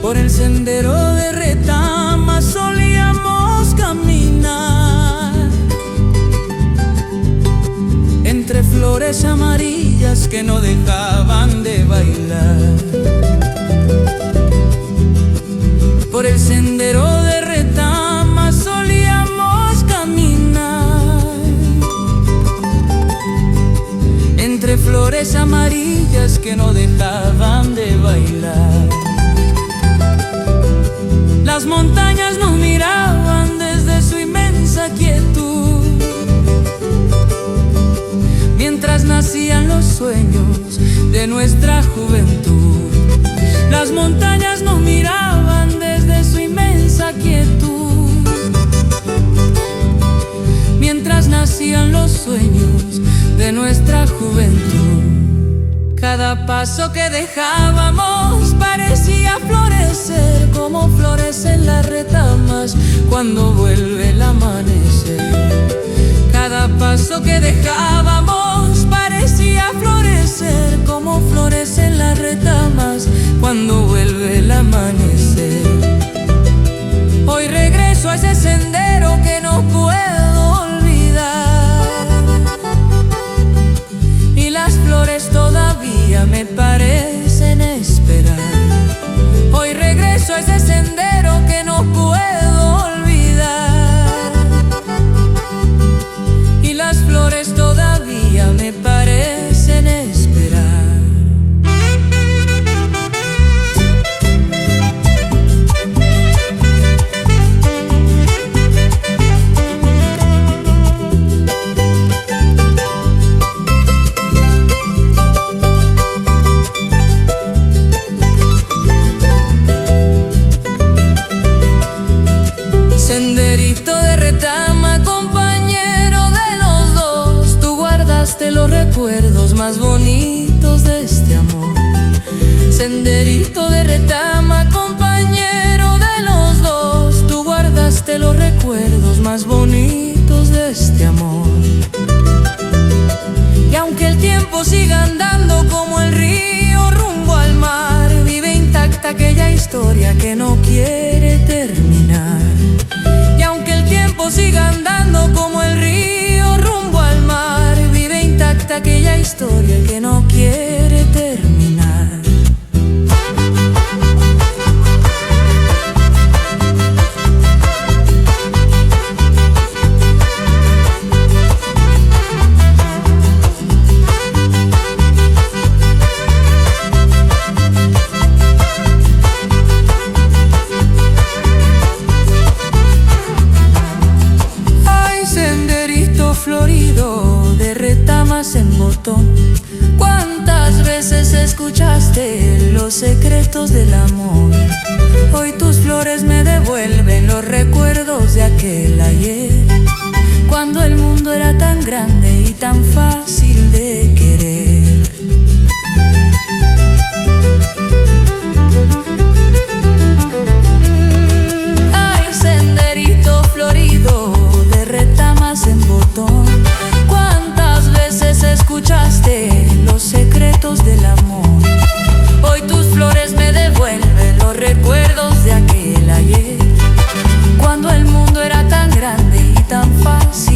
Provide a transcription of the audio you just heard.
Por el sendero de Retama solíamos caminar, entre flores amarillas que no dejaban de bailar. Por el sendero de Retama solíamos caminar, entre flores amarillas que no dejaban de bailar. Las montañas nos miraban desde su inmensa quietud, mientras nacían los sueños de nuestra juventud. Las montañas nos miraban desde su inmensa quietud, mientras nacían los sueños de nuestra juventud. Cada paso que dejábamos parecía florecer, como florecen las retamas cuando vuelve el amanecer. Cada paso que dejábamos parecía florecer, como florecen las retamas cuando vuelve el amanecer. Hoy regreso a ese sendero que no puedo olvidar, y las flores todavía me parecen esperar. Hoy regreso a ese sendero que no puedo olvidar, y las flores todavía me parecen esperar. Senderito de Retama, compañero de los dos, tú guardaste los recuerdos más bonitos de este amor. Senderito de Retama, compañero de los dos, tú guardaste los recuerdos más bonitos de este amor. Y aunque el tiempo siga andando como el río rumbo al mar, vive intacta aquella historia que no quiere terminar. Y aunque el tiempo siga andando como el río rumbo al mar, vive intacta aquella historia que no quiere terminar. Florido de retamas en botón, ¿cuántas veces escuchaste los secretos del amor? Hoy tus flores me devuelven los recuerdos de aquel ayer, cuando el mundo era tan grande y tan fácil de querer. Ay, senderito florido de retamas en botón, ¿cuántas veces escuchaste los secretos del amor? Hoy tus flores me devuelven los recuerdos de aquel ayer, cuando el mundo era tan grande y tan fácil